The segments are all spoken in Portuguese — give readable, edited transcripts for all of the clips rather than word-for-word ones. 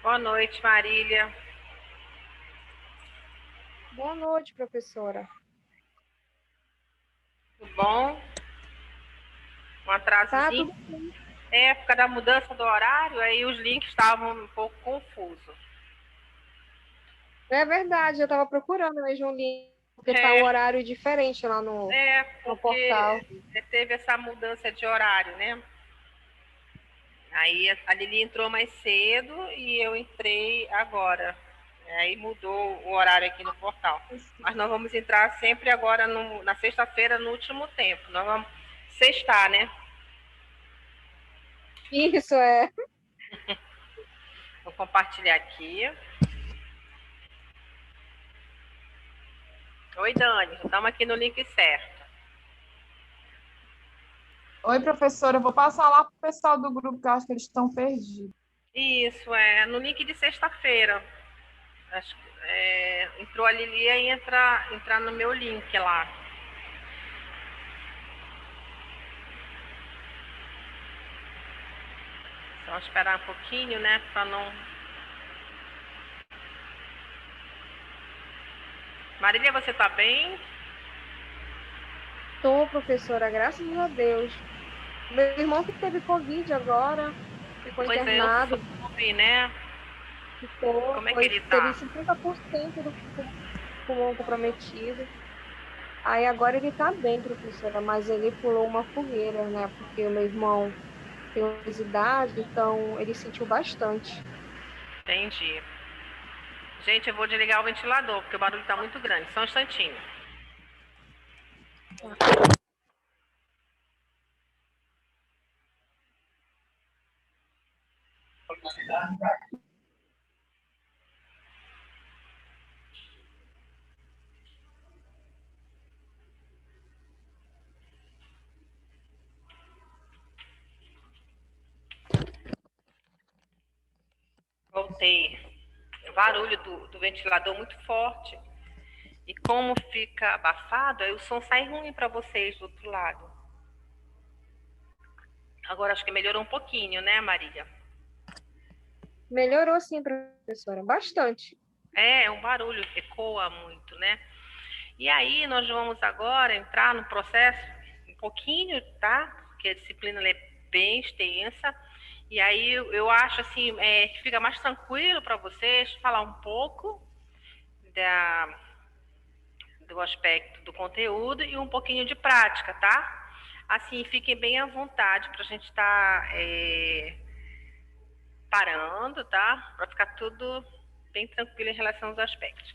Boa noite, Marília. Boa noite, professora. Tudo bom? Um Tá atrasozinho? tudo bem. Época da mudança do horário, aí os links estavam um pouco confusos. É verdade, eu estava procurando mesmo o link, porque tá o É, horário diferente lá no portal. porque teve essa mudança de horário, né? Aí a Lili entrou mais cedo e eu entrei agora. Aí mudou o horário aqui no portal. Mas nós vamos entrar sempre agora na sexta-feira, no último tempo. Nós vamos sextar, né? Isso é. Vou compartilhar aqui. Oi, Dani. Estamos aqui no link certo. Oi, professora, eu vou passar lá para o pessoal do grupo, que eu acho que eles estão perdidos. Isso, é no link de sexta-feira. Entrou a Lili e entrar no meu link lá. Só esperar um pouquinho, né? Para não. Marília, você tá bem? Tô, professora, graças a Deus. Meu irmão que teve Covid agora, ficou Pois é, eu internado, soube, né? Como é que ele teve tá? 50% do pulmão comprometido. Aí agora ele tá bem, professora, mas ele pulou uma fogueira, né? Porque o meu irmão tem obesidade, então ele sentiu bastante. Entendi. Gente, eu vou desligar o ventilador, porque o barulho tá muito grande. Só um instantinho. Voltei. O barulho do ventilador muito forte. E como fica abafado, aí o som sai ruim para vocês do outro lado. Agora acho que melhorou um pouquinho, né, Marília? Melhorou sim, professora, bastante. É um barulho, ecoa muito, né? E aí nós vamos agora entrar no processo um pouquinho, tá? Porque a disciplina é bem extensa. E aí eu acho assim que fica mais tranquilo para vocês falar um pouco do aspecto do conteúdo e um pouquinho de prática, tá? Assim, fiquem bem à vontade para a gente estar parando, tá? Para ficar tudo bem tranquilo em relação aos aspectos.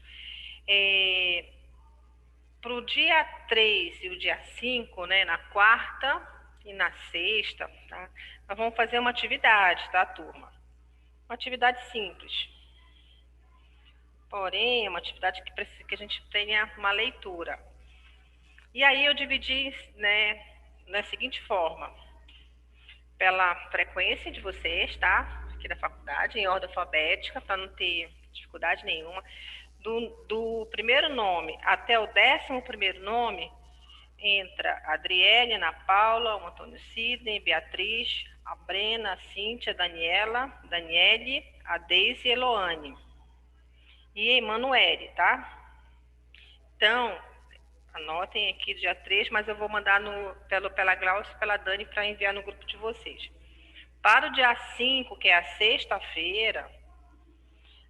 Para o dia 3 e o dia 5, né, na quarta e na sexta, tá? Nós vamos fazer uma atividade, tá, turma? Uma atividade simples. Porém, é uma atividade que precisa que a gente tenha uma leitura. E aí eu dividi, né, da seguinte forma: pela frequência de vocês, tá? Aqui da faculdade, em ordem alfabética, para não ter dificuldade nenhuma. Do primeiro nome até o 11º nome, entra a Adriele, Ana Paula, o Antônio Sidney, Beatriz, a Brena, a Cíntia, a Daniela, Daniele, a Deise e a Eloane. E a Emanuele, tá? Então, anotem aqui dia 3, mas eu vou mandar pela Glaucia e pela Dani para enviar no grupo de vocês. Para o dia 5, que é a sexta-feira,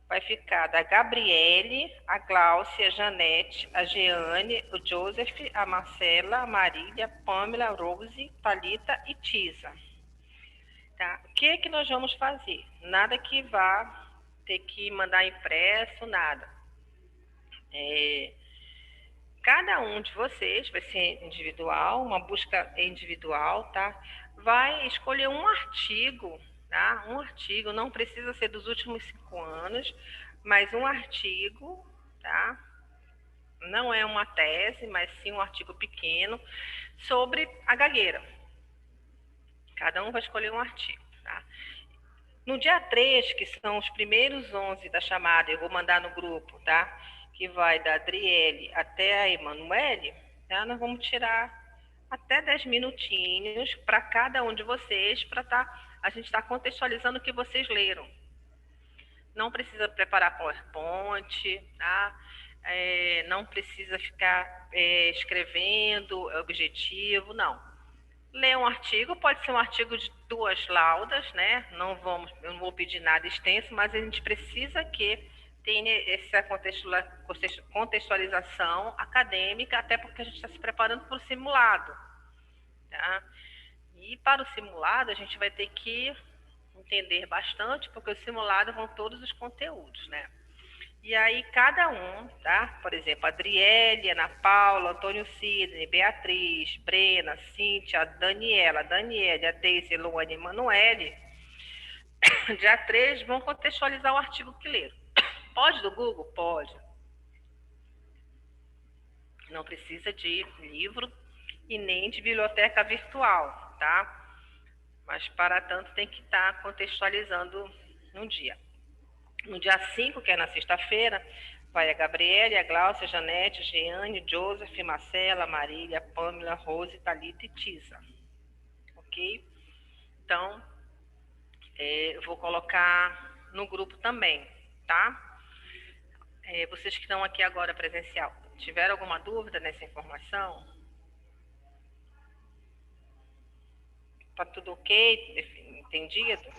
vai ficar da Gabriele, a Gláucia, a Janete, a Jeane, o Joseph, a Marcela, a Marília, a Pamela, a Rose, Thalita e Tisa. Tá? O que que nós vamos fazer? Nada que vá ter que mandar impresso, nada. Cada um de vocês vai ser individual, uma busca individual, tá? Vai escolher um artigo, tá? Um artigo, não precisa ser dos últimos 5 anos, mas um artigo, tá? Não é uma tese, mas sim um artigo pequeno sobre a gagueira. Cada um vai escolher um artigo, tá? No dia 3, que são os primeiros 11 da chamada, eu vou mandar no grupo, tá? Que vai da Adriele até a Emanuele, tá? Nós vamos tirar até 10 minutinhos para cada um de vocês, a gente tá contextualizando o que vocês leram. Não precisa preparar PowerPoint, tá? Não precisa ficar escrevendo objetivo, não. Ler um artigo, pode ser um artigo de 2 laudas, né? Eu não vou pedir nada extenso, mas a gente precisa que tenha essa contextualização acadêmica, até porque a gente está se preparando para o simulado, tá? E para o simulado a gente vai ter que entender bastante, porque o simulado vão todos os conteúdos, né? E aí cada um, tá? Por exemplo, Adriele, Ana Paula, Antônio Sidney, Beatriz, Brena, Cíntia, Daniela, Daniele, a Deise, Luane e Manoele, dia 3 vão contextualizar o artigo que leram. Pode do Google? Pode. Não precisa de livro e nem de biblioteca virtual, tá? Mas, para tanto, tem que estar contextualizando no dia. No dia 5, que é na sexta-feira, vai a Gabriele, a Glaucia, a Janete, a Jeane, Joseph, Marcela, Marília, Pâmela, Rose, Thalita e Tisa. Ok? Então, eu vou colocar no grupo também, tá? Vocês que estão aqui agora presencial, tiveram alguma dúvida nessa informação? Tá tudo ok? Entendido?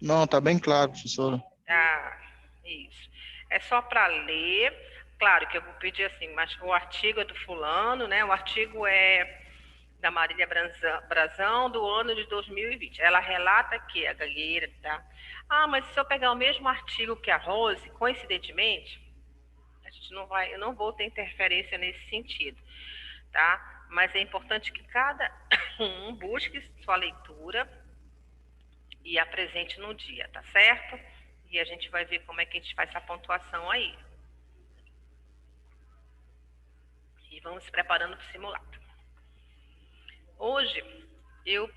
Não, tá bem claro, professora. Ah, isso. É só para ler. Claro que eu vou pedir assim, mas o artigo é do fulano, né? O artigo é da Marília Brazão, do ano de 2020. Ela relata que a gagueira, tá? Ah, mas se eu pegar o mesmo artigo que a Rose, coincidentemente, eu não vou ter interferência nesse sentido, tá? Mas é importante que cada um busque sua leitura e apresente no dia, tá certo? E a gente vai ver como é que a gente faz essa pontuação aí. E vamos se preparando para o simulado. Hoje, eu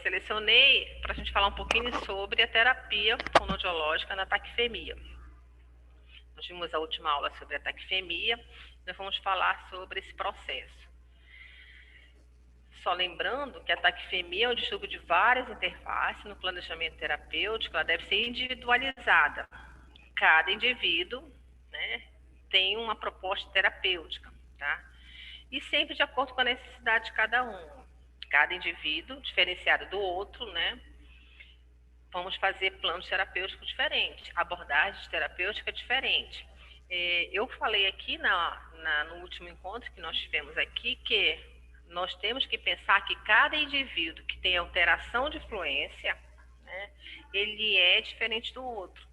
selecionei para a gente falar um pouquinho sobre a terapia fonoaudiológica na taquifemia. Nós vimos a última aula sobre a taquifemia, nós vamos falar sobre esse processo. Só lembrando que a taquifemia é um distúrbio de várias interfaces no planejamento terapêutico, ela deve ser individualizada. Cada indivíduo, né, tem uma proposta terapêutica, tá? E sempre de acordo com a necessidade de cada um. Cada indivíduo, diferenciado do outro, né? Vamos fazer planos terapêuticos diferentes, abordagens terapêuticas diferentes. Eu falei aqui no último encontro que nós tivemos aqui que nós temos que pensar que cada indivíduo que tem alteração de fluência, né, ele é diferente do outro.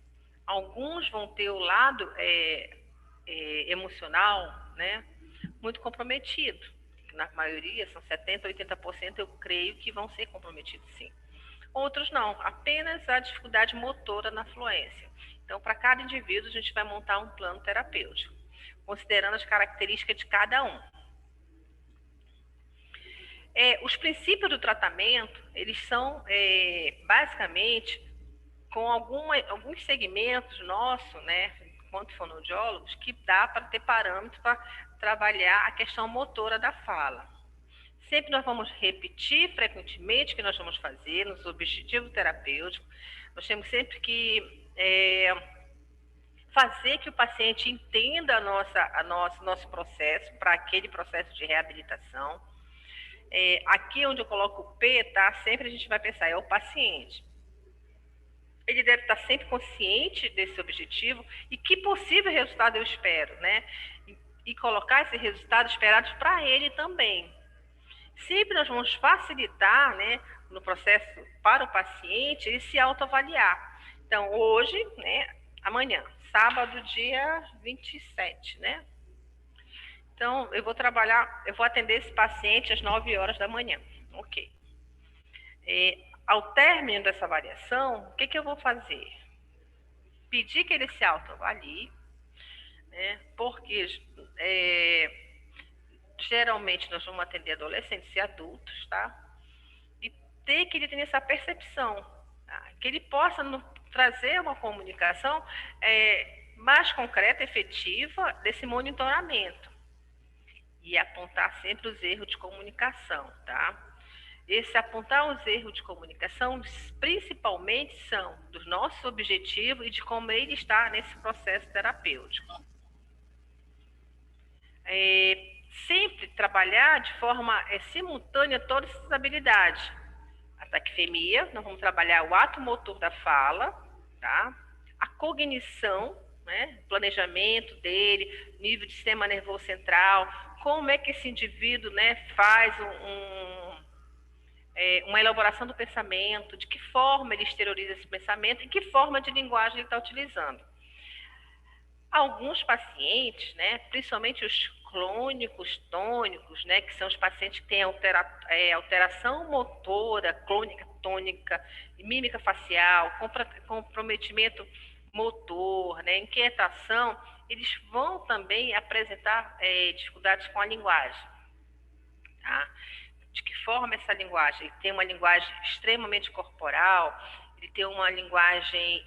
Alguns vão ter o lado emocional, né, muito comprometido. Na maioria, são 70%, 80%, eu creio que vão ser comprometidos, sim. Outros não, apenas a dificuldade motora na fluência. Então, para cada indivíduo, a gente vai montar um plano terapêutico, considerando as características de cada um. Os princípios do tratamento, eles são basicamente com alguns segmentos nossos, né, enquanto fonoaudiólogos, que dá para ter parâmetros para trabalhar a questão motora da fala. Sempre nós vamos repetir frequentemente o que nós vamos fazer nos objetivos terapêuticos. Nós temos sempre que fazer que o paciente entenda nosso processo para aquele processo de reabilitação. Aqui onde eu coloco o P, tá? Sempre a gente vai pensar, é o paciente. Ele deve estar sempre consciente desse objetivo e que possível resultado eu espero, né? E colocar esse resultado esperado para ele também. Sempre nós vamos facilitar, né, no processo para o paciente ele se autoavaliar. Então, hoje, né, amanhã, sábado, dia 27, né? Então, eu vou atender esse paciente às 9 horas da manhã. Ok. Ao término dessa avaliação, o que eu vou fazer? Pedir que ele se autoavalie, né? Porque geralmente nós vamos atender adolescentes e adultos, tá? E ter que ele tenha essa percepção, tá? Que ele possa trazer uma comunicação mais concreta, efetiva desse monitoramento. e apontar sempre os erros de comunicação, tá? Esse apontar os erros de comunicação, principalmente, são dos nossos objetivos e de como ele está nesse processo terapêutico. Sempre trabalhar de forma simultânea todas essas habilidades. A taquifemia, nós vamos trabalhar o ato motor da fala, tá? A cognição, né? Planejamento dele, nível de sistema nervoso central, como é que esse indivíduo, né, faz uma elaboração do pensamento, de que forma ele exterioriza esse pensamento e que forma de linguagem ele está utilizando. Alguns pacientes, né, principalmente os clônicos tônicos, né, que são os pacientes que têm alteração motora, clônica, tônica, mímica facial, comprometimento motor, né, inquietação, eles vão também apresentar dificuldades com a linguagem. Tá? De que forma essa linguagem? Ele tem uma linguagem extremamente corporal, ele tem uma linguagem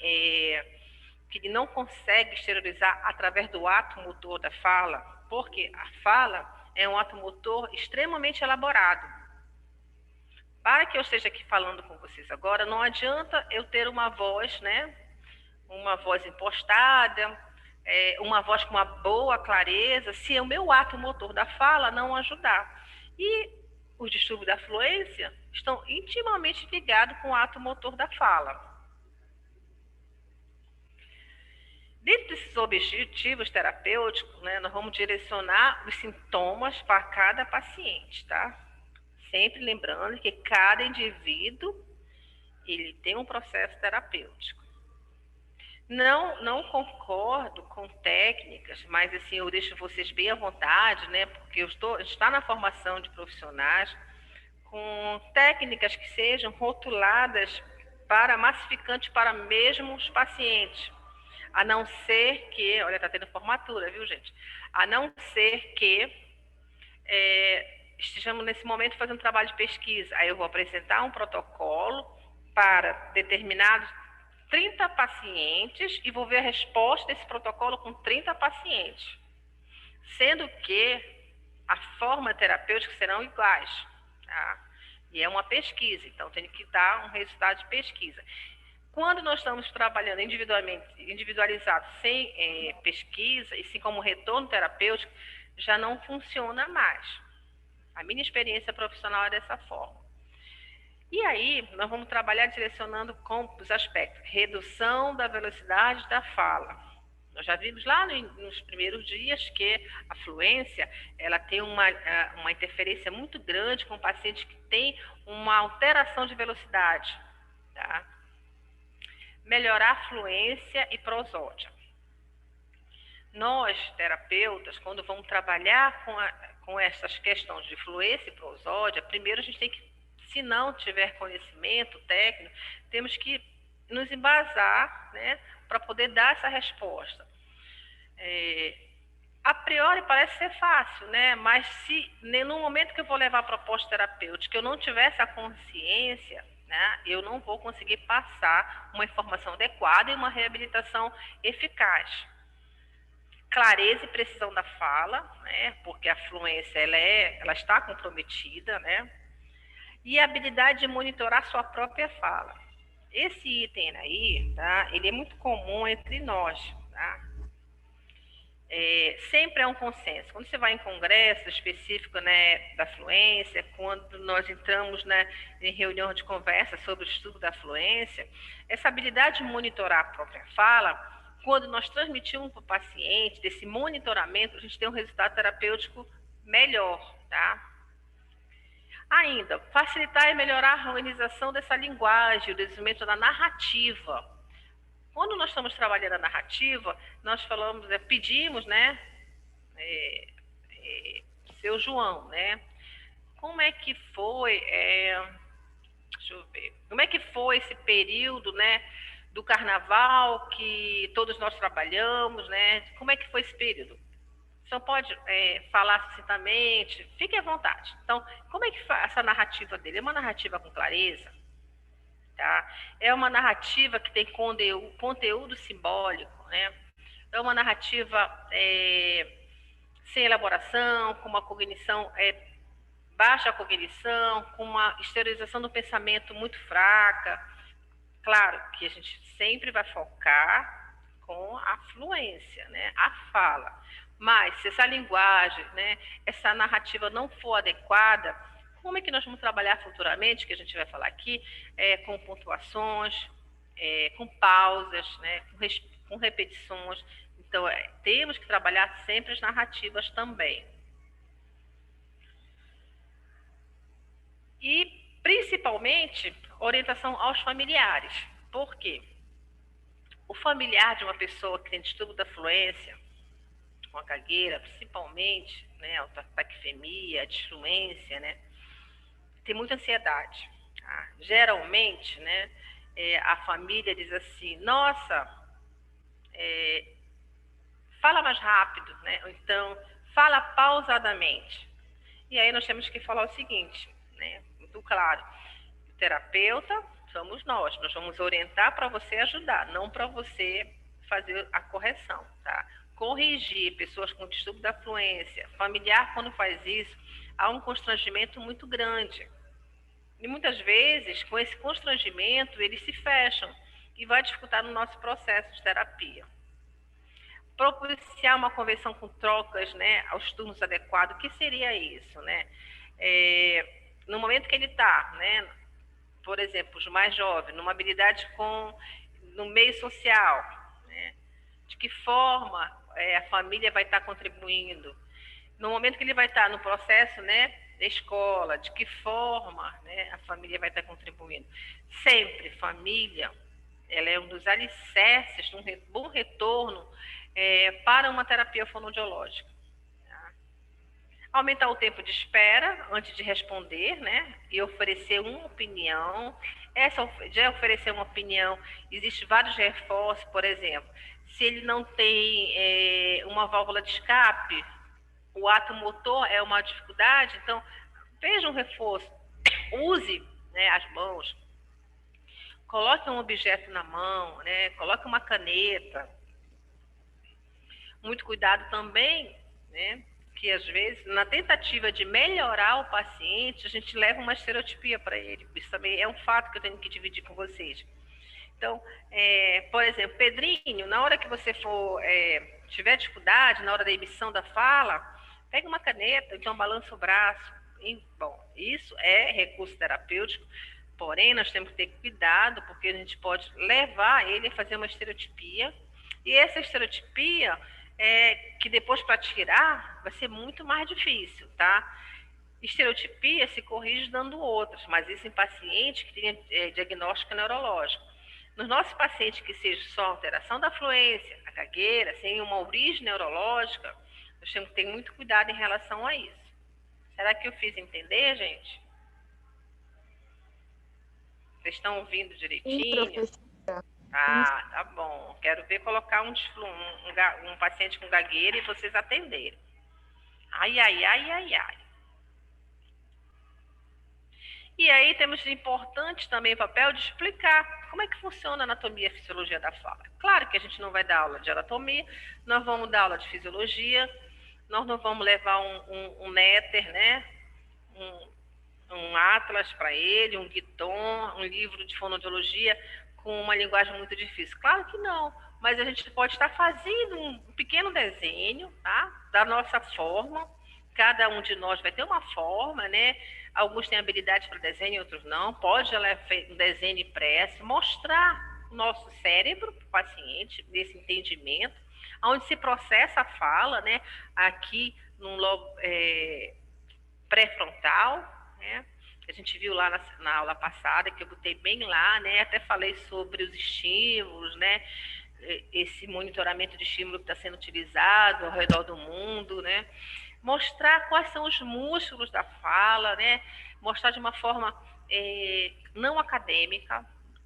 que ele não consegue exteriorizar através do ato motor da fala, porque a fala é um ato motor extremamente elaborado. Para que eu esteja aqui falando com vocês agora, não adianta eu ter uma voz, né, uma voz impostada, uma voz com uma boa clareza, se o meu ato motor da fala não ajudar. E os distúrbios da fluência estão intimamente ligados com o ato motor da fala. Dentro desses objetivos terapêuticos, né, nós vamos direcionar os sintomas para cada paciente, tá? Sempre lembrando que cada indivíduo, ele tem um processo terapêutico. Não concordo com técnicas, mas assim, eu deixo vocês bem à vontade, né? Porque está na formação de profissionais com técnicas que sejam rotuladas para massificantes para mesmos pacientes. A não ser que, olha, está tendo formatura, viu, gente? A não ser que estejamos nesse momento fazendo trabalho de pesquisa. Aí eu vou apresentar um protocolo para determinados 30 pacientes e vou ver a resposta desse protocolo com 30 pacientes. Sendo que a forma terapêutica serão iguais, tá? E é uma pesquisa, então tem que dar um resultado de pesquisa. Quando nós estamos trabalhando individualizado, sem pesquisa e sim como retorno terapêutico, já não funciona mais. A minha experiência profissional é dessa forma. E aí, nós vamos trabalhar direcionando com os aspectos. Redução da velocidade da fala. Nós já vimos lá nos primeiros dias que a fluência, ela tem uma interferência muito grande com pacientes que têm uma alteração de velocidade, tá? Melhorar a fluência e prosódia. Nós, terapeutas, quando vamos trabalhar com essas questões de fluência e prosódia, primeiro a gente tem que, se não tiver conhecimento técnico, temos que nos embasar, né, para poder dar essa resposta. A priori parece ser fácil, né? Mas se no momento que eu vou levar a proposta terapêutica eu não tiver essa consciência, né, eu não vou conseguir passar uma informação adequada e uma reabilitação eficaz. Clareza e precisão da fala, né, porque a fluência ela está comprometida, né? E a habilidade de monitorar sua própria fala. Esse item aí, tá, ele é muito comum entre nós, tá? Sempre é um consenso. Quando você vai em congresso específico, né, da fluência, quando nós entramos, né, em reunião de conversa sobre o estudo da fluência, essa habilidade de monitorar a própria fala, quando nós transmitimos para o paciente, desse monitoramento, a gente tem um resultado terapêutico melhor, tá? Ainda, facilitar e melhorar a organização dessa linguagem, o desenvolvimento da narrativa. Quando nós estamos trabalhando a narrativa, nós falamos, pedimos, né, seu João, né, como é que foi, deixa eu ver, como é que foi esse período, né, do carnaval que todos nós trabalhamos, né, como é que foi esse período? Você pode falar sucintamente, fique à vontade. Então, como é que foi essa narrativa dele? É uma narrativa com clareza? Tá? É uma narrativa que tem conteúdo simbólico, né? É uma narrativa sem elaboração, com uma cognição baixa cognição, com uma exteriorização do pensamento muito fraca. Claro que a gente sempre vai focar com a fluência, né, a fala. Mas se essa linguagem, né, essa narrativa não for adequada, como é que nós vamos trabalhar futuramente, que a gente vai falar aqui, com pontuações, com pausas, né, com repetições. Então, temos que trabalhar sempre as narrativas também. E, principalmente, orientação aos familiares. Por quê? O familiar de uma pessoa que tem distúrbio da fluência, com a gagueira, principalmente, né, a taquifemia, a disfluência, né, tem muita ansiedade. Tá? Geralmente, né, a família diz assim, nossa, fala mais rápido, né, ou então, fala pausadamente. E aí nós temos que falar o seguinte, né, muito claro, o terapeuta somos nós vamos orientar para você ajudar, não para você fazer a correção, tá? Corrigir pessoas com distúrbio da fluência, familiar, quando faz isso, há um constrangimento muito grande. E muitas vezes, com esse constrangimento, eles se fecham e vai dificultar no nosso processo de terapia. Propiciar uma conversão com trocas, né, aos turnos adequados, o que seria isso, né? No momento que ele está, né, por exemplo, os mais jovens, numa habilidade no meio social, né? De que forma a família vai estar contribuindo? No momento que ele vai estar no processo, né, da escola, de que forma, né, a família vai estar contribuindo? Sempre, família, ela é um dos alicerces de um bom retorno para uma terapia fonoaudiológica. Aumentar o tempo de espera antes de responder, né? E oferecer uma opinião. Já oferecer uma opinião, existem vários reforços, por exemplo, se ele não tem uma válvula de escape, o ato motor é uma dificuldade, então veja um reforço, use, né, as mãos, coloque um objeto na mão, né? Coloque uma caneta. Muito cuidado também, né? Que às vezes, na tentativa de melhorar o paciente, a gente leva uma estereotipia para ele. Isso também é um fato que eu tenho que dividir com vocês. Então, por exemplo, Pedrinho, na hora que você tiver dificuldade, na hora da emissão da fala, pega uma caneta, então balança o braço. Bom, isso é recurso terapêutico, porém nós temos que ter cuidado, porque a gente pode levar ele a fazer uma estereotipia, e essa estereotipia que depois para tirar vai ser muito mais difícil, tá? Estereotipia se corrige dando outras, mas isso em paciente que tem diagnóstico neurológico. Nos nossos pacientes que seja só alteração da fluência, a gagueira, sem uma origem neurológica, nós temos que ter muito cuidado em relação a isso. Será que eu fiz entender, gente? Vocês estão ouvindo direitinho? Ah, tá bom. Quero ver colocar um paciente com gagueira e vocês atenderem. Ai, ai, ai, ai, ai. E aí temos importante também o papel de explicar como é que funciona a anatomia e a fisiologia da fala. Claro que a gente não vai dar aula de anatomia, nós vamos dar aula de fisiologia, nós não vamos levar um néter, né? Um atlas para ele, um guiton, um livro de fonoaudiologia com uma linguagem muito difícil. Claro que não, mas a gente pode estar fazendo um pequeno desenho, tá? Da nossa forma. Cada um de nós vai ter uma forma, né? Alguns têm habilidade para desenho, outros não. Pode um desenho impresso, mostrar o nosso cérebro para o paciente, nesse entendimento, onde se processa a fala, né? Aqui no lobo pré-frontal, né? A gente viu lá na aula passada, que eu botei bem lá, né? Até falei sobre os estímulos, né? Esse monitoramento de estímulo que está sendo utilizado ao redor do mundo, né? Mostrar quais são os músculos da fala, né? Mostrar de uma forma não acadêmica,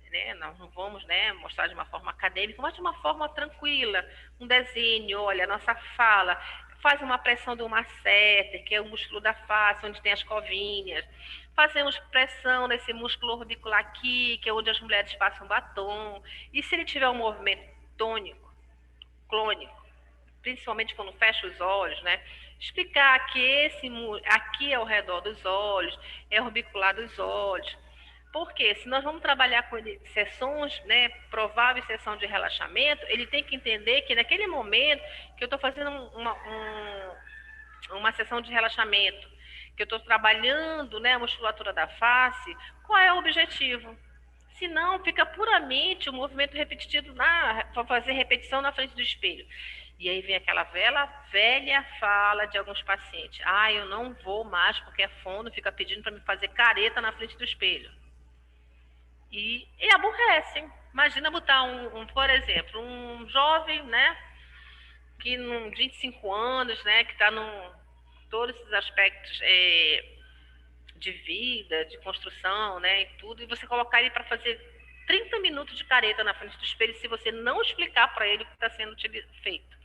né? Nós não vamos, né, mostrar de uma forma acadêmica, mas de uma forma tranquila. Um desenho, olha, a nossa fala faz uma pressão do masseter, que é o músculo da face, onde tem as covinhas. Fazemos pressão nesse músculo orbicular aqui, que é onde as mulheres passam batom. E se ele tiver um movimento tônico, clônico, principalmente quando fecha os olhos, né? Explicar que aqui é ao redor dos olhos, é orbicular dos olhos. Porque se nós vamos trabalhar com sessões, né, provável sessão de relaxamento, ele tem que entender que naquele momento que eu estou fazendo uma sessão de relaxamento, que eu estou trabalhando, né, a musculatura da face, qual é o objetivo? Se não, fica puramente o movimento repetitivo para fazer repetição na frente do espelho. E aí vem aquela velha fala de alguns pacientes. Eu não vou mais porque é fono, fica pedindo para me fazer careta na frente do espelho. E aborrecem. Imagina botar por exemplo, um jovem, né, que com 25 anos, né, que está todos esses aspectos de vida, de construção, né, e tudo, e você colocar ele para fazer 30 minutos de careta na frente do espelho se você não explicar para ele o que está sendo feito.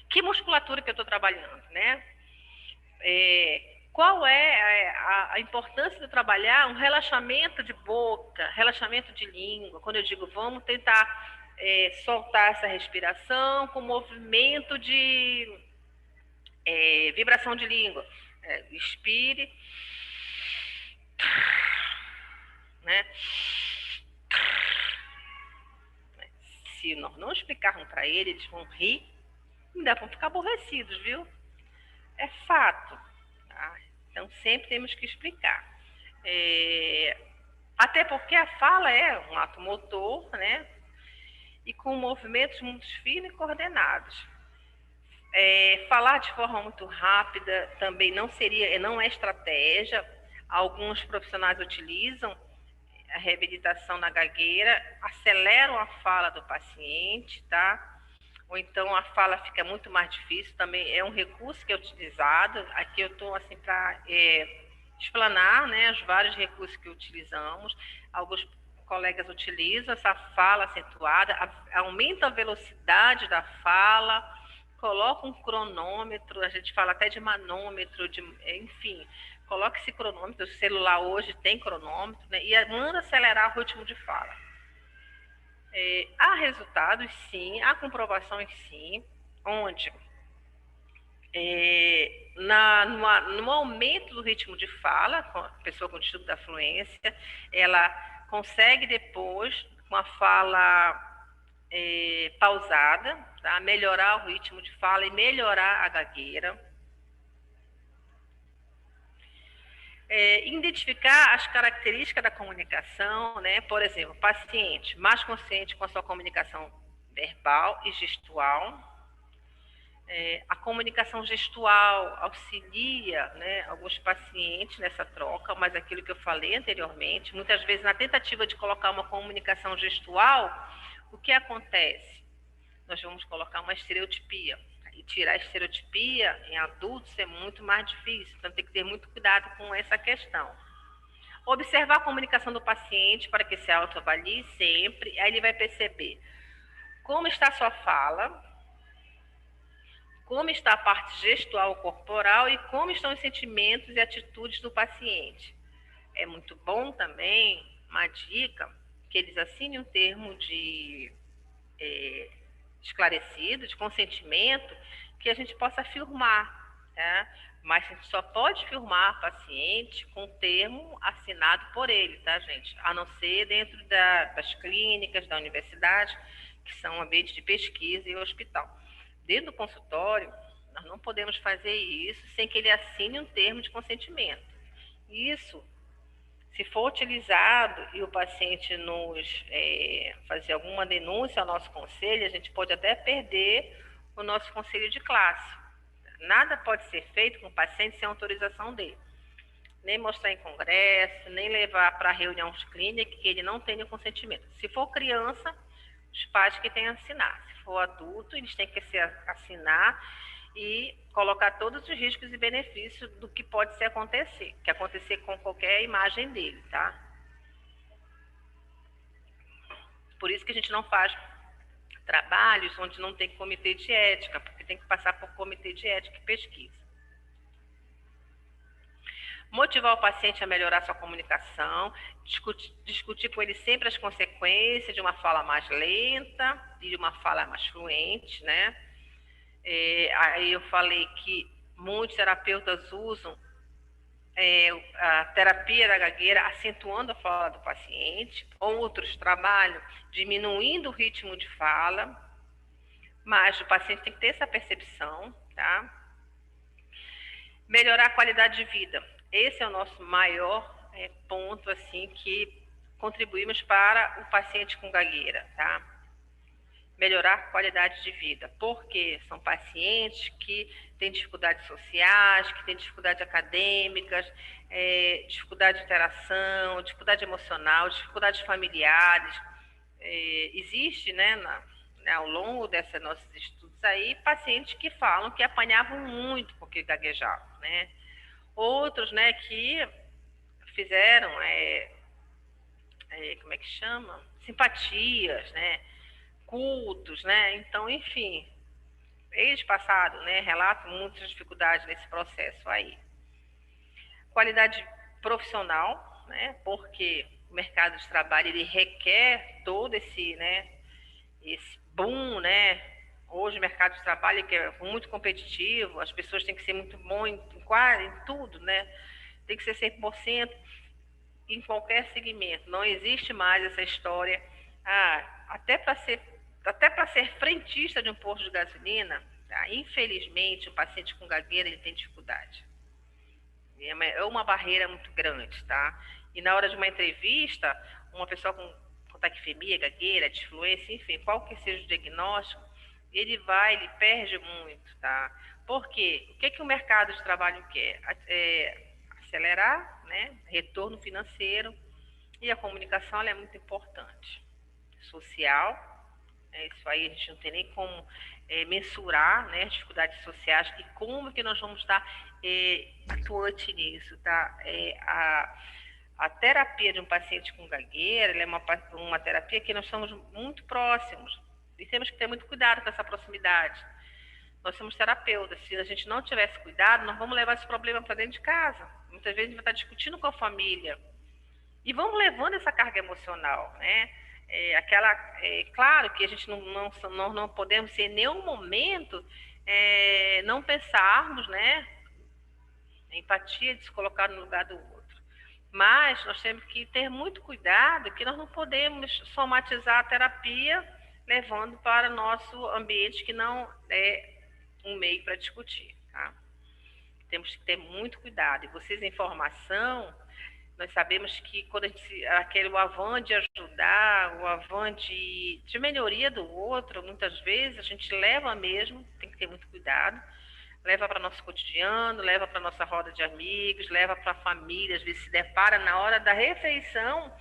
Que musculatura que eu estou trabalhando, né? Qual é a importância de trabalhar um relaxamento de boca, relaxamento de língua, quando eu digo vamos tentar soltar essa respiração com movimento de vibração de língua. Expire, né? Se nós não explicarmos para eles vão rir, ainda vão ficar aborrecidos, viu? É fato. Tá? Então, sempre temos que explicar. Até porque a fala é um ato motor, né? E com movimentos muito finos e coordenados. Falar de forma muito rápida também não é estratégia. Alguns profissionais utilizam a reabilitação na gagueira, aceleram a fala do paciente, tá? Ou então a fala fica muito mais difícil, também é um recurso que é utilizado. Aqui eu estou assim para explanar, né, os vários recursos que utilizamos. Alguns colegas utilizam essa fala acentuada, aumenta a velocidade da fala, coloca um cronômetro, a gente fala até de manômetro, enfim, coloca esse cronômetro, o celular hoje tem cronômetro, né, e manda acelerar o ritmo de fala. Há resultados, sim, há comprovações, sim, onde no aumento do ritmo de fala, com a pessoa com distúrbio da fluência, ela consegue depois, com a fala pausada, tá? Melhorar o ritmo de fala e melhorar a gagueira. Identificar as características da comunicação, né? Por exemplo, paciente mais consciente com a sua comunicação verbal e gestual. A comunicação gestual auxilia, né, alguns pacientes nessa troca, mas aquilo que eu falei anteriormente, muitas vezes na tentativa de colocar uma comunicação gestual, o que acontece? Nós vamos colocar uma estereotipia. E tirar a estereotipia em adultos é muito mais difícil, então tem que ter muito cuidado com essa questão. Observar a comunicação do paciente para que se autoavalie sempre, aí ele vai perceber como está a sua fala, como está a parte gestual corporal e como estão os sentimentos e atitudes do paciente. É muito bom também, uma dica, que eles assinem um termo de esclarecido, de consentimento, que a gente possa filmar, tá? Mas a gente só pode filmar paciente com termo assinado por ele, tá, gente? A não ser dentro das clínicas, da universidade, que são ambientes de pesquisa e hospital. Dentro do consultório, nós não podemos fazer isso sem que ele assine um termo de consentimento. Isso, se for utilizado e o paciente nos fazer alguma denúncia ao nosso conselho, a gente pode até perder o nosso conselho de classe. Nada pode ser feito com o paciente sem autorização dele. Nem mostrar em congresso, nem levar para reunião clínica que ele não tenha consentimento. Se for criança, os pais que têm que assinar. Se for adulto, eles têm que assinar e colocar todos os riscos e benefícios do que pode acontecer com qualquer imagem dele, tá? Por isso que a gente não faz trabalhos onde não tem comitê de ética, porque tem que passar por comitê de ética e pesquisa. Motivar o paciente a melhorar sua comunicação, discutir com ele sempre as consequências de uma fala mais lenta e de uma fala mais fluente, né? Aí eu falei que muitos terapeutas usam a terapia da gagueira acentuando a fala do paciente, outros trabalham diminuindo o ritmo de fala, mas o paciente tem que ter essa percepção, tá? Melhorar a qualidade de vida. Esse é o nosso maior ponto, assim, que contribuímos para o paciente com gagueira, tá? Melhorar a qualidade de vida, porque são pacientes que têm dificuldades sociais, que têm dificuldades acadêmicas, dificuldade de interação, dificuldade emocional, dificuldades familiares. Existe, né, ao longo desses nossos estudos aí, pacientes que falam que apanhavam muito porque gaguejavam, né? Outros, né, que fizeram, como é que chama? Simpatias, né? Cultos, né? Então, enfim, eles passaram, né? Relatam muitas dificuldades nesse processo aí. Qualidade profissional, né? Porque o mercado de trabalho ele requer todo esse, né? Esse boom, né? Hoje o mercado de trabalho que é muito competitivo, as pessoas têm que ser muito bom em tudo, né? Tem que ser 100% em qualquer segmento. Não existe mais essa história, até para ser frentista de um posto de gasolina, tá? Infelizmente o paciente com gagueira ele tem dificuldade. É uma barreira muito grande, tá? E na hora de uma entrevista, uma pessoa com taquifemia, gagueira, disfluência, enfim, qual que seja o diagnóstico, ele perde muito, tá? Por quê? O que o mercado de trabalho quer? Acelerar, né? Retorno financeiro, e a comunicação ela é muito importante. Social, isso aí a gente não tem nem como mensurar, né, as dificuldades sociais e como que nós vamos estar atuante nisso, tá? A terapia de um paciente com gagueira, ela é uma terapia que nós somos muito próximos e temos que ter muito cuidado com essa proximidade. Nós somos terapeutas, se a gente não tivesse cuidado, nós vamos levar esse problema para dentro de casa. Muitas vezes a gente vai estar discutindo com a família e vamos levando essa carga emocional, né? Claro que a gente não podemos em nenhum momento não pensarmos, né? Empatia de se colocar no lugar do outro. Mas nós temos que ter muito cuidado que nós não podemos somatizar a terapia levando para nosso ambiente que não é um meio para discutir, tá? Temos que ter muito cuidado. E vocês, em formação, nós sabemos que quando o avan de ajudar, o avan de melhoria do outro, muitas vezes a gente leva mesmo, tem que ter muito cuidado, leva para nosso cotidiano, leva para nossa roda de amigos, leva para a família, às vezes se depara na hora da refeição,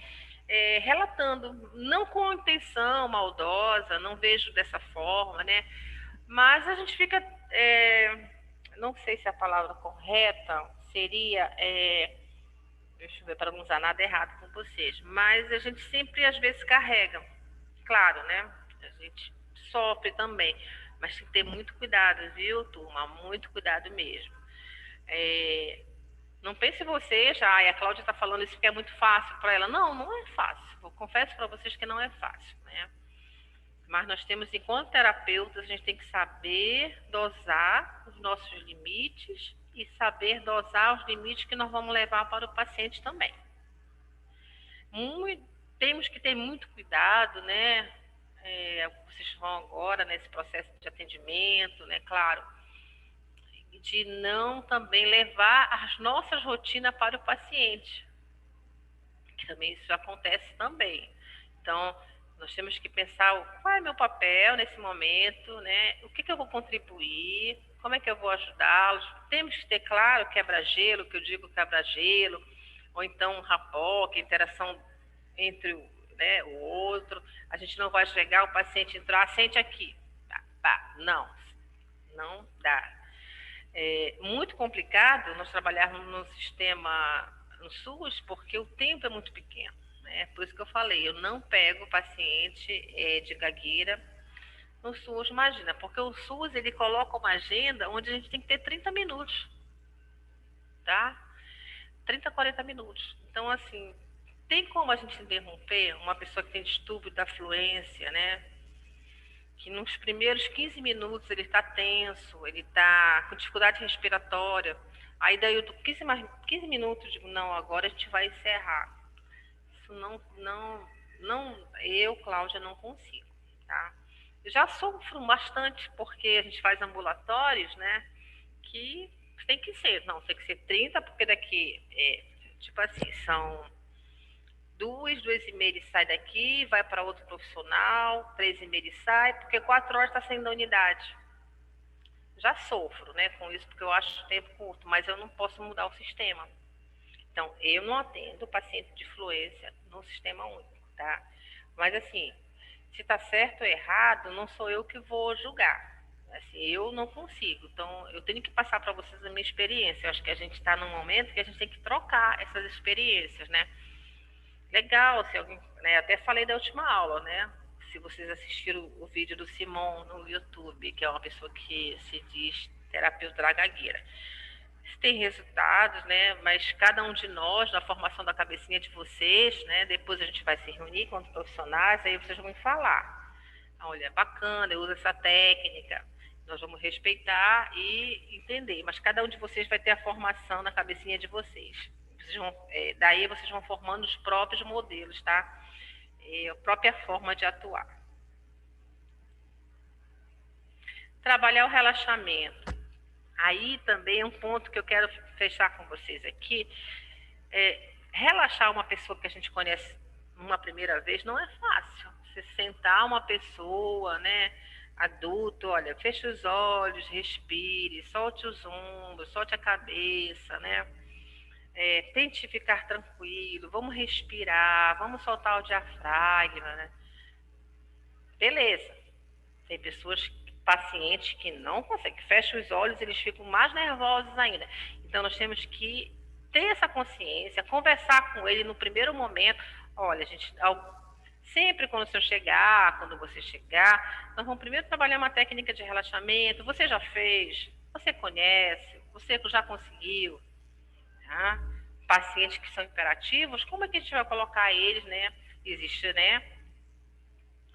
relatando, não com intenção maldosa, não vejo dessa forma, né? Mas a gente fica, não sei se a palavra correta seria, deixa eu ver, para não usar nada errado com vocês, mas a gente sempre às vezes carrega, claro, né? A gente sofre também, mas tem que ter muito cuidado, viu, turma? Muito cuidado mesmo. Não pense vocês, a Cláudia está falando isso que é muito fácil para ela. Não, não é fácil. Eu confesso para vocês que não é fácil, né? Mas nós temos, enquanto terapeutas, a gente tem que saber dosar os nossos limites e saber dosar os limites que nós vamos levar para o paciente também. Temos que ter muito cuidado, né? Vocês vão agora nesse processo de atendimento, né? Claro, de não também levar as nossas rotinas para o paciente, que também isso acontece também. Então, nós temos que pensar qual é meu papel nesse momento, né? O que eu vou contribuir, como é que eu vou ajudá-los. Temos que ter, claro, quebra-gelo, que eu digo quebra-gelo, ou então rapport, que é interação entre o outro. A gente não vai chegar, o paciente entrar, sente aqui. Não dá. É muito complicado nós trabalharmos no sistema, no SUS, porque o tempo é muito pequeno. Por isso que eu falei, eu não pego paciente de gagueira no SUS, imagina, porque o SUS ele coloca uma agenda onde a gente tem que ter 30 minutos, tá? 30, 40 minutos. Então, assim, tem como a gente interromper uma pessoa que tem distúrbio da fluência, né? que nos primeiros 15 minutos ele está tenso, ele está com dificuldade respiratória. Aí daí eu 15 minutos eu digo, não, agora a gente vai encerrar. Isso eu, Cláudia, não consigo, tá? Eu já sofro bastante porque a gente faz ambulatórios, né? Que tem que ser 30, porque daqui, tipo assim, são duas e meia ele sai daqui, vai para outro profissional, 3h30 ele sai, porque 4 horas está saindo da unidade. Já sofro, né, com isso, porque eu acho o tempo curto, mas eu não posso mudar o sistema. Então, eu não atendo paciente de fluência no sistema único, tá? Mas, assim, se está certo ou errado, não sou eu que vou julgar. Assim, eu não consigo. Então, eu tenho que passar para vocês a minha experiência. Eu acho que a gente está num momento que a gente tem que trocar essas experiências, né? Legal, se alguém, né, até falei da última aula, né? Se vocês assistiram o vídeo do Simon no YouTube, que é uma pessoa que se diz terapeuta da gagueira. Tem resultados, né? Mas cada um de nós, na formação da cabecinha de vocês, né? Depois a gente vai se reunir com os profissionais, aí vocês vão me falar. Olha, é bacana, eu uso essa técnica. Nós vamos respeitar e entender. Mas cada um de vocês vai ter a formação na cabecinha de vocês. Daí vocês vão formando os próprios modelos, tá? A própria forma de atuar. Trabalhar o relaxamento. Aí também é um ponto que eu quero fechar com vocês aqui. Relaxar uma pessoa que a gente conhece uma primeira vez não é fácil. Você sentar uma pessoa, né, adulto, olha, feche os olhos, respire, solte os ombros, solte a cabeça, né? Tente ficar tranquilo, vamos respirar, vamos soltar o diafragma, né? Beleza. Tem pacientes que não conseguem, fecham os olhos, eles ficam mais nervosos ainda. Então, nós temos que ter essa consciência, conversar com ele no primeiro momento. Olha, gente, sempre quando você chegar, nós vamos primeiro trabalhar uma técnica de relaxamento. Você já fez? Você conhece? Você já conseguiu? Tá? Pacientes que são imperativos, como é que a gente vai colocar eles, né? Existe, né?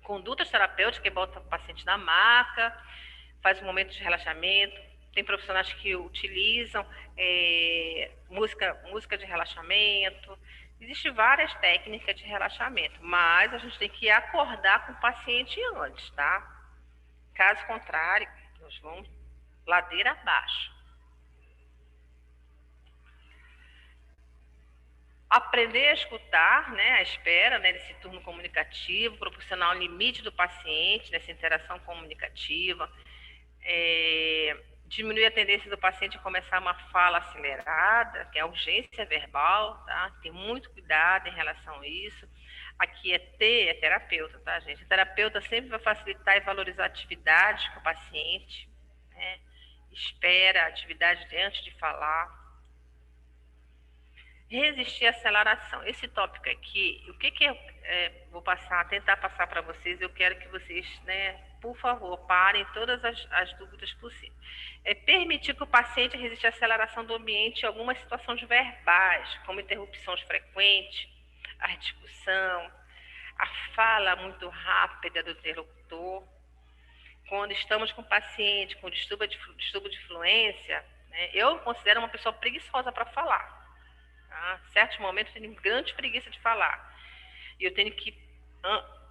Condutas terapêuticas que bota o paciente na maca, faz um momento de relaxamento. Tem profissionais que utilizam música de relaxamento. Existem várias técnicas de relaxamento, mas a gente tem que acordar com o paciente antes, tá? Caso contrário, nós vamos ladeira abaixo. Aprender a escutar, né, à espera, né, desse turno comunicativo, proporcionar o limite do paciente nessa interação comunicativa, diminuir a tendência do paciente a começar uma fala acelerada, que é a urgência verbal, tá? Tem muito cuidado em relação a isso. Aqui é terapeuta, tá, gente? O terapeuta sempre vai facilitar e valorizar atividades com o paciente, né? Espera a atividade antes de falar. Resistir à aceleração. Esse tópico aqui, o que eu vou tentar passar para vocês, eu quero que vocês, né, por favor, parem todas as dúvidas possíveis. Permitir que o paciente resista à aceleração do ambiente em algumas situações verbais, como interrupções frequentes, a discussão, a fala muito rápida do interlocutor. Quando estamos com o paciente com distúrbio de fluência, né, eu considero uma pessoa preguiçosa para falar. Certos momentos eu tenho grande preguiça de falar. E eu tenho que,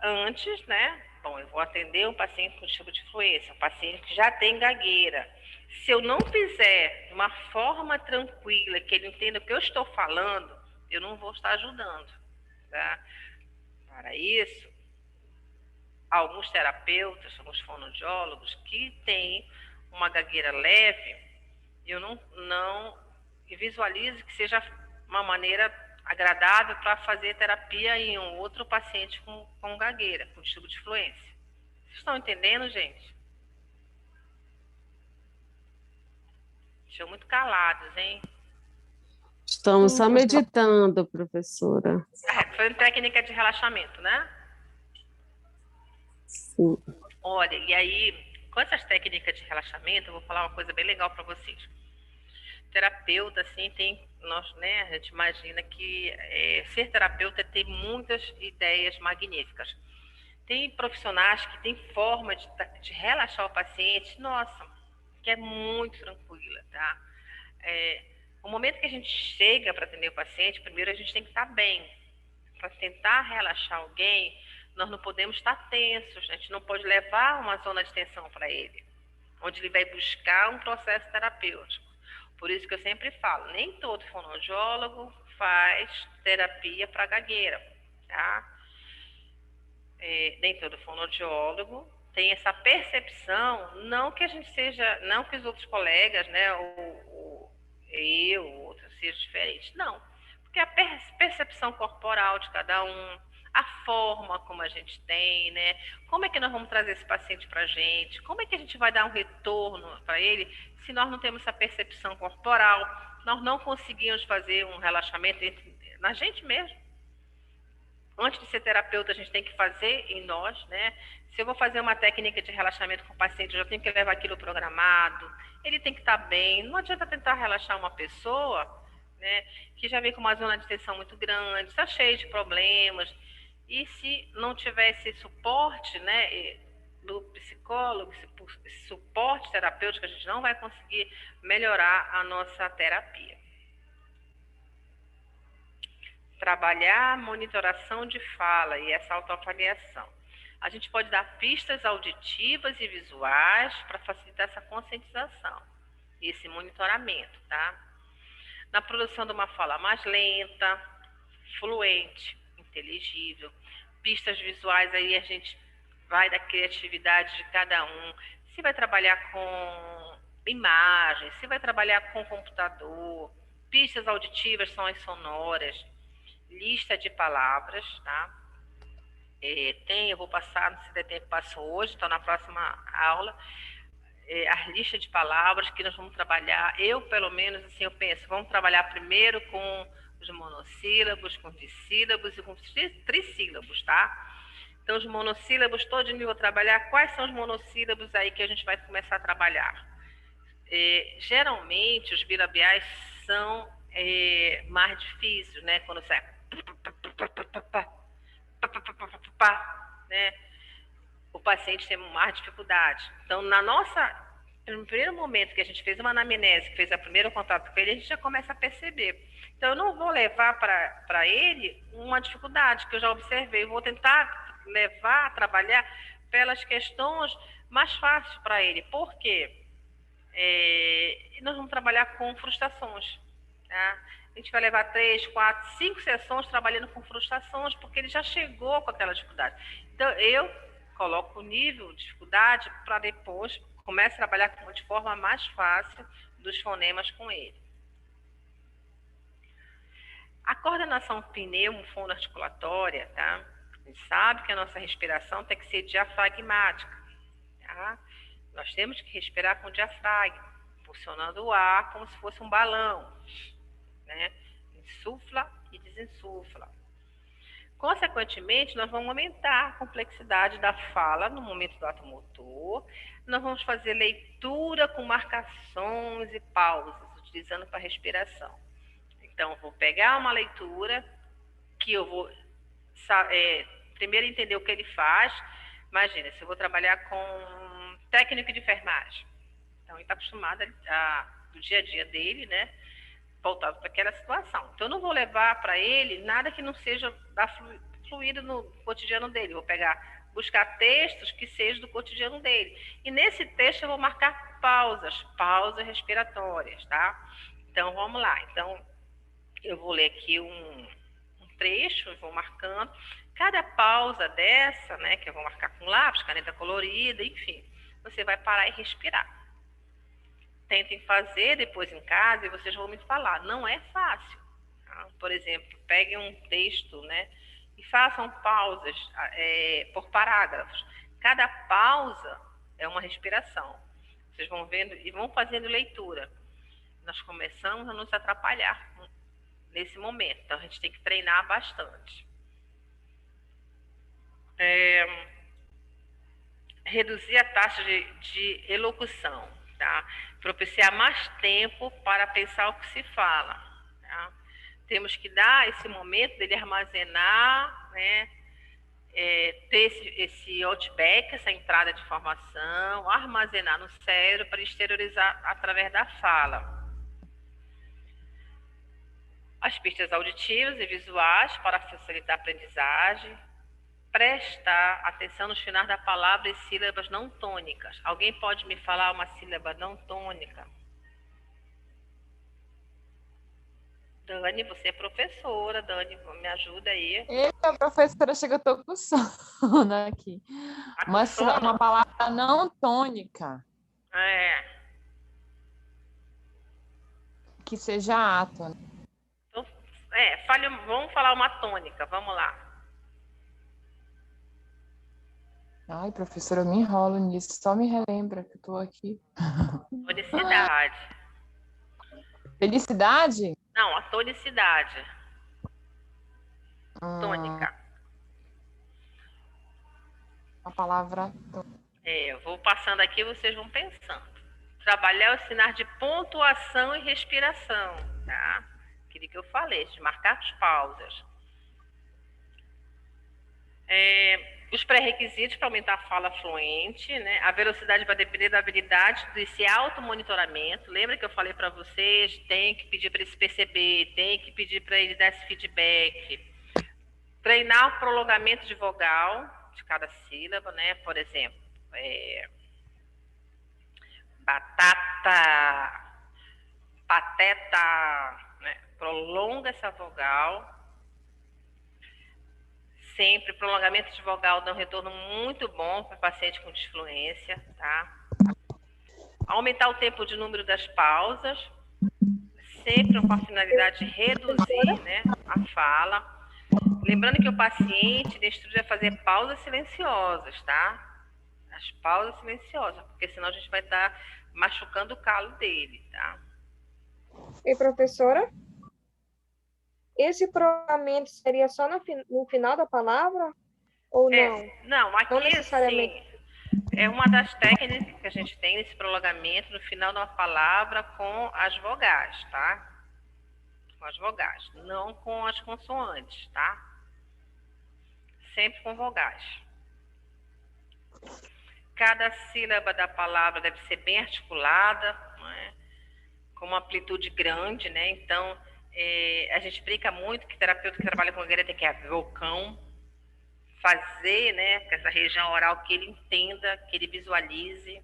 antes, né? Bom, eu vou atender um paciente com distúrbio de fluência, um paciente que já tem gagueira. Se eu não fizer de uma forma tranquila, que ele entenda o que eu estou falando, eu não vou estar ajudando. Tá? Para isso, alguns terapeutas, alguns fonoaudiólogos que têm uma gagueira leve, eu não visualizo que seja uma maneira agradável para fazer terapia em um outro paciente com gagueira, com distúrbio de fluência. Vocês estão entendendo, gente? Estão muito calados, hein? Estamos só meditando, professora. Foi uma técnica de relaxamento, né? Sim. Olha, e aí, com essas técnicas de relaxamento, eu vou falar uma coisa bem legal para vocês. Terapeuta, assim, né, a gente imagina que ser terapeuta tem muitas ideias magníficas. Tem profissionais que têm forma de relaxar o paciente, nossa, que é muito tranquila, tá? O momento que a gente chega para atender o paciente, primeiro a gente tem que estar bem. Para tentar relaxar alguém, nós não podemos estar tensos, a gente não pode levar uma zona de tensão para ele, onde ele vai buscar um processo terapêutico. Por isso que eu sempre falo, nem todo fonoaudiólogo faz terapia para gagueira, tá? Nem todo fonoaudiólogo tem essa percepção, não que a gente seja, não que os outros colegas, né, ou eu, outros sejam diferentes, não. Porque a percepção corporal de cada um, a forma como a gente tem, né? Como é que nós vamos trazer esse paciente para a gente? Como é que a gente vai dar um retorno para ele se nós não temos essa percepção corporal? Nós não conseguimos fazer um relaxamento na gente mesmo. Antes de ser terapeuta, a gente tem que fazer em nós, né? Se eu vou fazer uma técnica de relaxamento com o paciente, eu já tenho que levar aquilo programado. Ele tem que estar bem. Não adianta tentar relaxar uma pessoa, né, que já vem com uma zona de tensão muito grande, está cheio de problemas. E se não tiver esse suporte, né, do psicólogo, esse suporte terapêutico, a gente não vai conseguir melhorar a nossa terapia. Trabalhar a monitoração de fala e essa autoavaliação. A gente pode dar pistas auditivas e visuais para facilitar essa conscientização e esse monitoramento, tá? Na produção de uma fala mais lenta, fluente, inteligível. Pistas visuais, aí a gente vai da criatividade de cada um. Se vai trabalhar com imagens, se vai trabalhar com computador. Pistas auditivas são as sonoras. Lista de palavras, tá? Eu vou passar, se der tempo, passo hoje, então na próxima aula. A lista de palavras que nós vamos trabalhar, eu pelo menos, assim, eu penso, vamos trabalhar primeiro com os monossílabos, com dissílabos e com trissílabos, tá? Então, os monossílabos, todinho eu vou trabalhar. Quais são os monossílabos aí que a gente vai começar a trabalhar? Geralmente, os bilabiais são mais difíceis, né? Quando sai, né? O paciente tem mais dificuldade. Então, no primeiro momento que a gente fez uma anamnese, que fez o primeiro contato com ele, a gente já começa a perceber. Então, eu não vou levar para ele uma dificuldade que eu já observei. Eu vou tentar levar a trabalhar pelas questões mais fáceis para ele. Por quê? Nós vamos trabalhar com frustrações. Tá? A gente vai levar 3, 4, 5 sessões trabalhando com frustrações, porque ele já chegou com aquela dificuldade. Então, eu coloco o nível de dificuldade para depois comece a trabalhar de forma mais fácil dos fonemas com ele. A coordenação pneumofonoarticulatória, tá? A gente sabe que a nossa respiração tem que ser diafragmática, tá? Nós temos que respirar com o diafragma, funcionando o ar como se fosse um balão, né? Insufla e desinsufla. Consequentemente, nós vamos aumentar a complexidade da fala no momento do ato motor. Nós vamos fazer leitura com marcações e pausas, utilizando para respiração. Então, vou pegar uma leitura que eu vou primeiro entender o que ele faz. Imagina, se eu vou trabalhar com técnico de enfermagem. Então, ele está acostumado do dia a dia dele, né? Voltado para aquela situação. Então, eu não vou levar para ele nada que não seja fluido no cotidiano dele. Vou buscar textos que sejam do cotidiano dele. E nesse texto eu vou marcar pausas respiratórias, tá? Então, vamos lá. Então, eu vou ler aqui um trecho, eu vou marcando. Cada pausa dessa, né, que eu vou marcar com lápis, caneta colorida, enfim, você vai parar e respirar. Tentem fazer depois em casa e vocês vão me falar. Não é fácil. Tá? Por exemplo, peguem um texto, né, e façam pausas por parágrafos. Cada pausa é uma respiração. Vocês vão vendo e vão fazendo leitura. Nós começamos a nos atrapalhar nesse momento. Então, a gente tem que treinar bastante. Reduzir a taxa de elocução. Tá? Propiciar mais tempo para pensar o que se fala. Tá? Temos que dar esse momento dele armazenar, né, ter esse outback, essa entrada de informação, armazenar no cérebro para exteriorizar através da fala. As pistas auditivas e visuais para facilitar a aprendizagem. Prestar atenção nos finais da palavra e sílabas não tônicas. Alguém pode me falar uma sílaba não tônica? Dani, você é professora. Dani, me ajuda aí. Eita, professora, chega, eu tô com sono aqui. Tá com sono? Uma palavra não tônica. Que seja átono. Então, vamos falar uma tônica, vamos lá. Ai, professora, eu me enrolo nisso. Só me relembra que eu tô aqui. Tonicidade. Felicidade? Não, a tonicidade. Tônica. Uma palavra. Eu vou passando aqui, vocês vão pensando. Trabalhar os sinais de pontuação e respiração, tá? Aquilo que eu falei, de marcar as pausas. Os pré-requisitos para aumentar a fala fluente, né? A velocidade vai depender da habilidade desse automonitoramento. Lembra que eu falei para vocês? Tem que pedir para ele se perceber, tem que pedir para ele dar esse feedback. Treinar o prolongamento de vogal de cada sílaba, né? Por exemplo, batata, pateta, né? Prolonga essa vogal. Sempre, prolongamento de vogal dá um retorno muito bom para paciente com disfluência, tá? Aumentar o tempo de número das pausas, sempre com a finalidade de reduzir, né, a fala. Lembrando que o paciente instrui a fazer pausas silenciosas, tá? As pausas silenciosas, porque senão a gente vai estar machucando o calo dele, tá? E professora? Esse prolongamento seria só no final da palavra? Ou não? Não, aqui não necessariamente. Sim, é uma das técnicas que a gente tem nesse prolongamento no final da palavra com as vogais, tá? Com as vogais, não com as consoantes, tá? Sempre com vogais. Cada sílaba da palavra deve ser bem articulada, né? Com uma amplitude grande, né? Então, a gente brinca muito que terapeuta que trabalha com gagueira tem que ver o cão, fazer, né, com essa região oral que ele entenda, que ele visualize.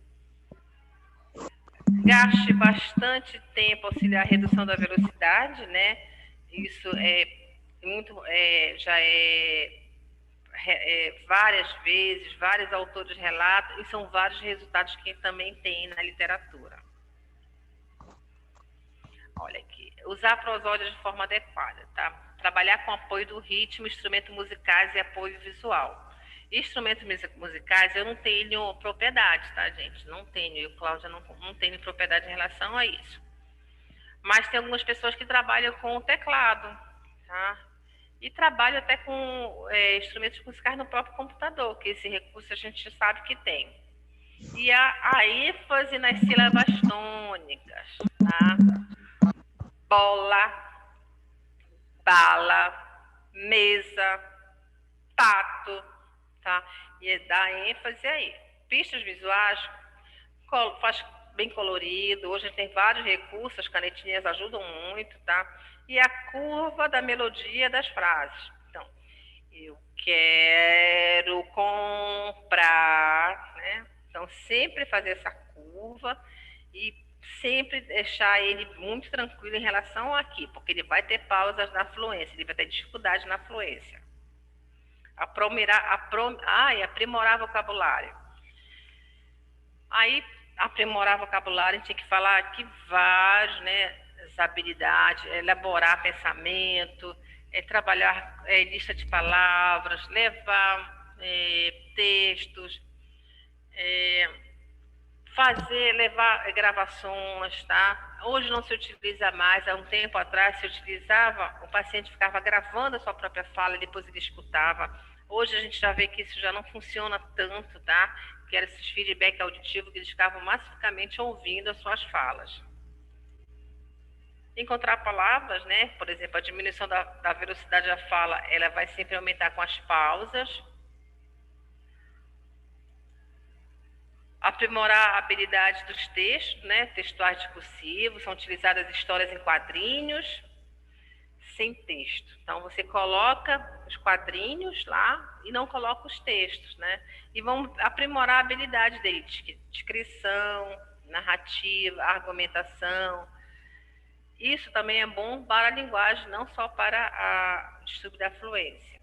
Gaste bastante tempo auxiliar a redução da velocidade, né? Isso várias vezes, vários autores relatam, e são vários resultados que também tem na literatura. Olha aqui, usar a prosódia de forma adequada, tá? Trabalhar com apoio do ritmo, instrumentos musicais e apoio visual. Instrumentos musicais, eu não tenho propriedade, tá, gente? Não tenho, eu, Cláudia, não tenho propriedade em relação a isso. Mas tem algumas pessoas que trabalham com o teclado, tá? E trabalham até com instrumentos musicais no próprio computador, que esse recurso a gente sabe que tem. E a ênfase nas sílabas tônicas, tá? Bola, bala, mesa, pato, tá? E dá ênfase aí. Pistas visuais, faz bem colorido. Hoje tem vários recursos, as canetinhas ajudam muito, tá? E a curva da melodia das frases. Então, eu quero comprar, né? Então, sempre fazer essa curva e sempre deixar ele muito tranquilo em relação aqui, porque ele vai ter pausas na fluência, ele vai ter dificuldade na fluência. Aprimorar vocabulário. Aí, aprimorar vocabulário, a gente tem que falar aqui vários, né, as habilidades, elaborar pensamento, trabalhar lista de palavras, levar textos, levar gravações, tá? Hoje não se utiliza mais, há um tempo atrás se utilizava, o paciente ficava gravando a sua própria fala e depois ele escutava. Hoje a gente já vê que isso já não funciona tanto, tá? Que era esses feedback auditivo que eles ficavam massificamente ouvindo as suas falas. Encontrar palavras, né? Por exemplo, a diminuição da velocidade da fala, ela vai sempre aumentar com as pausas, Aprimorar a habilidade dos textos, né? Textuais discursivos, são utilizadas histórias em quadrinhos, sem texto. Então, você coloca os quadrinhos lá e não coloca os textos, né? E vão aprimorar a habilidade dele, descrição, narrativa, argumentação. Isso também é bom para a linguagem, não só para o distúrbio da fluência.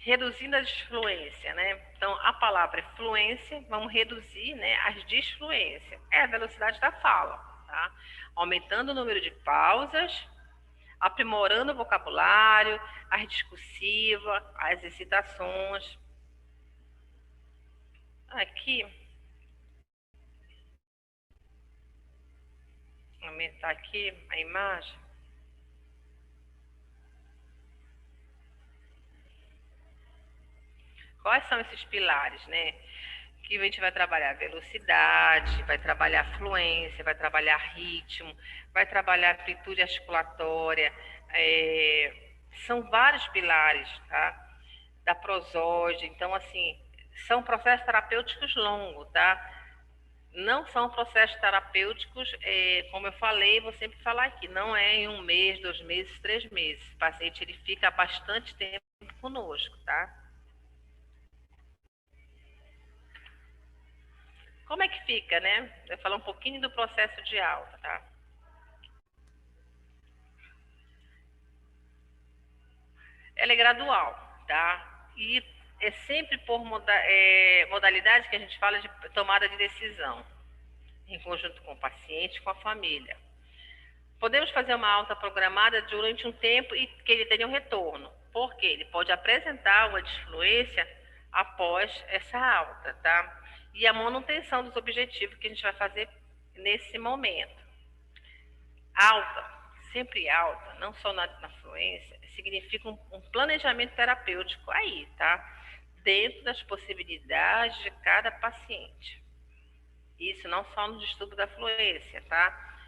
Reduzindo a disfluência, né? Então, a palavra é fluência, vamos reduzir, né, as disfluências. É a velocidade da fala, tá? Aumentando o número de pausas, aprimorando o vocabulário, as discursivas, as excitações. Aqui, aumentar aqui a imagem. Quais são esses pilares, né? Que a gente vai trabalhar velocidade, vai trabalhar fluência, vai trabalhar ritmo, vai trabalhar amplitude articulatória. São vários pilares, tá? Da prosódia. Então, assim, são processos terapêuticos longos, tá? Não são processos terapêuticos, como eu falei, vou sempre falar aqui, não é em 1 mês, 2 meses, 3 meses. O paciente ele fica bastante tempo conosco, tá? Como é que fica, né? Eu vou falar um pouquinho do processo de alta, tá? Ela é gradual, tá? E é sempre por modalidade que a gente fala de tomada de decisão, em conjunto com o paciente e com a família. Podemos fazer uma alta programada durante um tempo e que ele tenha um retorno, porque ele pode apresentar uma disfluência após essa alta, tá? E a manutenção dos objetivos que a gente vai fazer nesse momento. Alta, sempre alta, não só na fluência, significa um planejamento terapêutico aí, tá? Dentro das possibilidades de cada paciente. Isso não só no distúrbio da fluência, tá?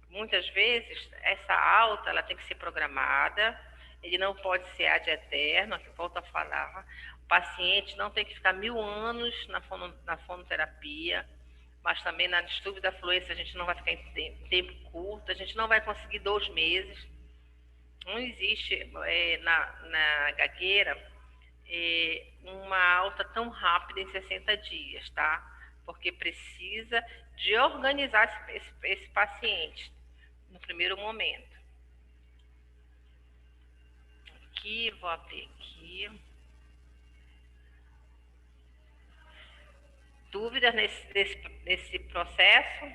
Muitas vezes, essa alta ela tem que ser programada, ele não pode ser ad eterno, aqui volto a falar. O paciente não tem que ficar 1000 anos na fonoterapia, mas também na distúrbio da fluência a gente não vai ficar em tempo curto, a gente não vai conseguir 2 meses. Não existe na gagueira uma alta tão rápida em 60 dias, tá? Porque precisa de organizar esse paciente no primeiro momento. Aqui, vou abrir aqui. Dúvidas nesse processo?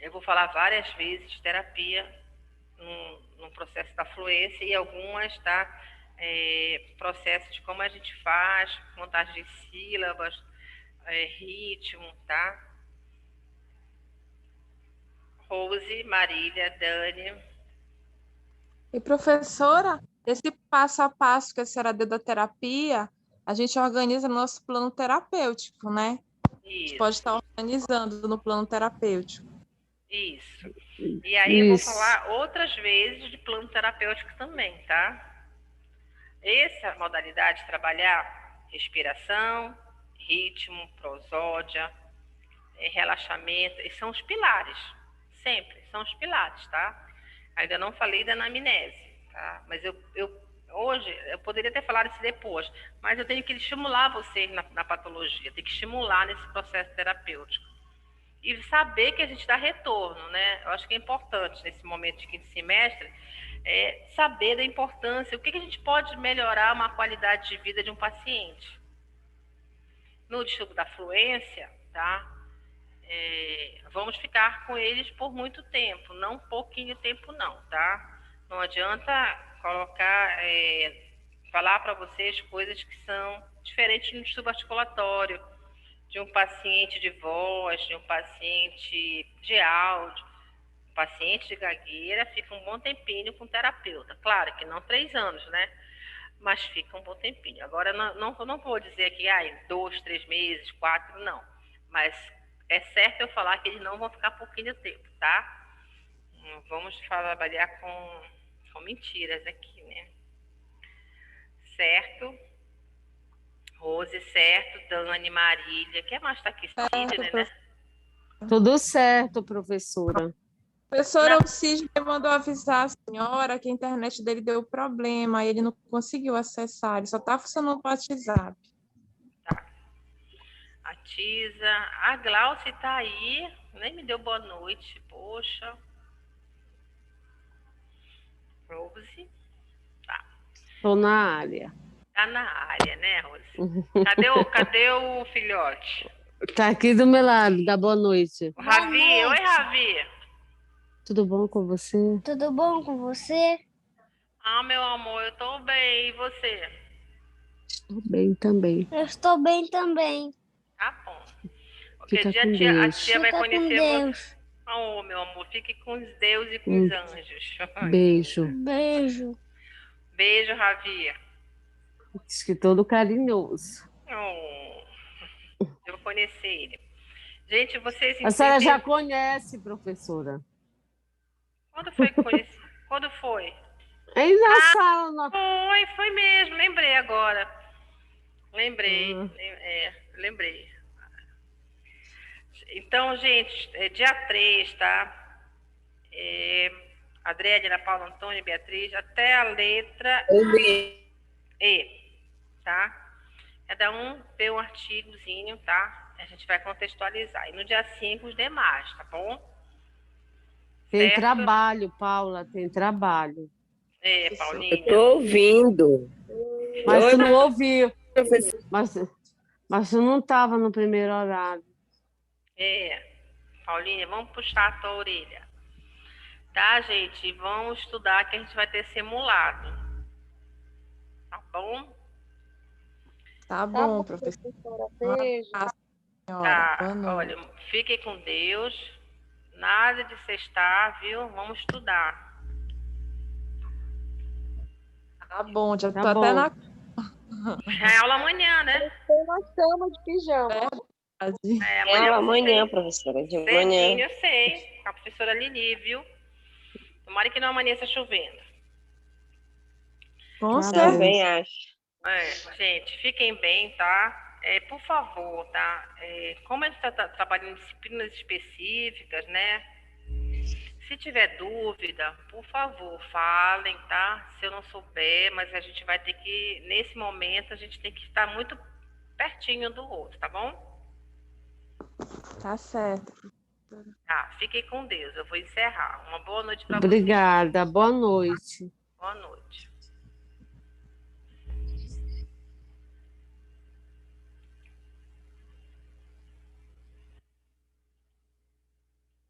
Eu vou falar várias vezes de terapia no processo da fluência e algumas, tá? Processo de como a gente faz, montagem de sílabas, ritmo, tá? Rose, Marília, Dani. E professora, esse passo a passo que a senhora deu da terapia, a gente organiza no nosso plano terapêutico, né? Isso. A gente pode estar organizando no plano terapêutico. Isso. E aí eu vou falar outras vezes de plano terapêutico também, tá? Essa modalidade de trabalhar respiração, ritmo, prosódia, relaxamento, esses são os pilares. Sempre, são os pilares, tá? Ainda não falei da anamnese, tá? Mas hoje, eu poderia ter falado isso depois, mas eu tenho que estimular vocês na patologia, tenho que estimular nesse processo terapêutico. E saber que a gente dá retorno, né? Eu acho que é importante, nesse momento de quinto semestre, saber da importância, o que a gente pode melhorar uma qualidade de vida de um paciente. No distúrbio da fluência, tá? Vamos ficar com eles por muito tempo, não pouquinho tempo não, tá? Não adianta colocar, falar para vocês coisas que são diferentes no distúrbio articulatório, de um paciente de voz, de um paciente de áudio, um paciente de gagueira fica um bom tempinho com o terapeuta. Claro que não 3 anos, né? Mas fica um bom tempinho. Agora, não vou dizer que 2, 3 meses, 4, não. Mas é certo eu falar que eles não vão ficar pouquinho tempo, tá? Vamos trabalhar com mentiras aqui, né? Certo? Rose, certo. Dani, Marília. Quem mais está aqui? Sidney, né? Tudo certo, professora. Professora, o Sidney mandou avisar a senhora que a internet dele deu problema, ele não conseguiu acessar, ele só está funcionando para o WhatsApp. Tá. A Tisa. A Glaucia tá aí. Nem me deu boa noite. Poxa. Rose. Tá. Estou na área. Tá na área, né, Rose? Cadê o filhote? Está aqui do meu lado. Dá boa noite. O Ravi. Oi, Ravi. Tudo bom com você? Tudo bom com você? Ah, meu amor, eu tô bem. E você? Estou bem também. Eu estou bem também. Tá bom. Porque Fica dia com a Deus. tia vai Fica com conhecer você. Deus. Oh, meu amor, fique com os deuses e com os anjos. Beijo. Beijo. Beijo, Ravi. Diz que todo carinhoso. Oh, eu vou conhecer ele. Gente, vocês A senhora já entendem? conhece, professora. Quando foi que conheci? Quando foi? Aí na sala. Foi mesmo, lembrei agora. Lembrei, Uhum. lembrei. Então, gente, é dia 3, tá? Adriana, Paulo Antônio, Beatriz, até a letra E, tá? Cada um vê um artigozinho, tá? A gente vai contextualizar. E no dia 5, os demais, tá bom? Tem Certo? trabalho, Paula, tem trabalho. Paulinha. Tô ouvindo. Mas Oi, tu não ouviu. professor. Mas tu não estava no primeiro horário. Paulinha, vamos puxar a tua orelha. Tá, gente? Vamos estudar que a gente vai ter simulado. Tá bom? Tá bom, professora. Beijo. Senhora. Tá. Boa noite. Olha, fiquem com Deus. Nada de sextar, viu? Vamos estudar. Tá bom, já Tá tô bom. até na Já é aula amanhã, né? Tem uma cama de pijama. casa. Aula amanhã, professora, de manhã. Cedinho, eu sei. Com a professora Lili, viu? Tomara que não amanheça chovendo. Com Tá certeza. Também acho. Gente, fiquem bem, tá? Por favor, tá? Como a gente está trabalhando em disciplinas específicas, né? Se tiver dúvida, por favor, falem, tá? Se eu não souber, mas a gente vai ter que, nesse momento, a gente tem que estar muito pertinho do outro, tá bom? Tá certo. Tá, fiquem com Deus. Eu vou encerrar. Uma boa noite para vocês. Obrigada. Boa noite. Boa noite.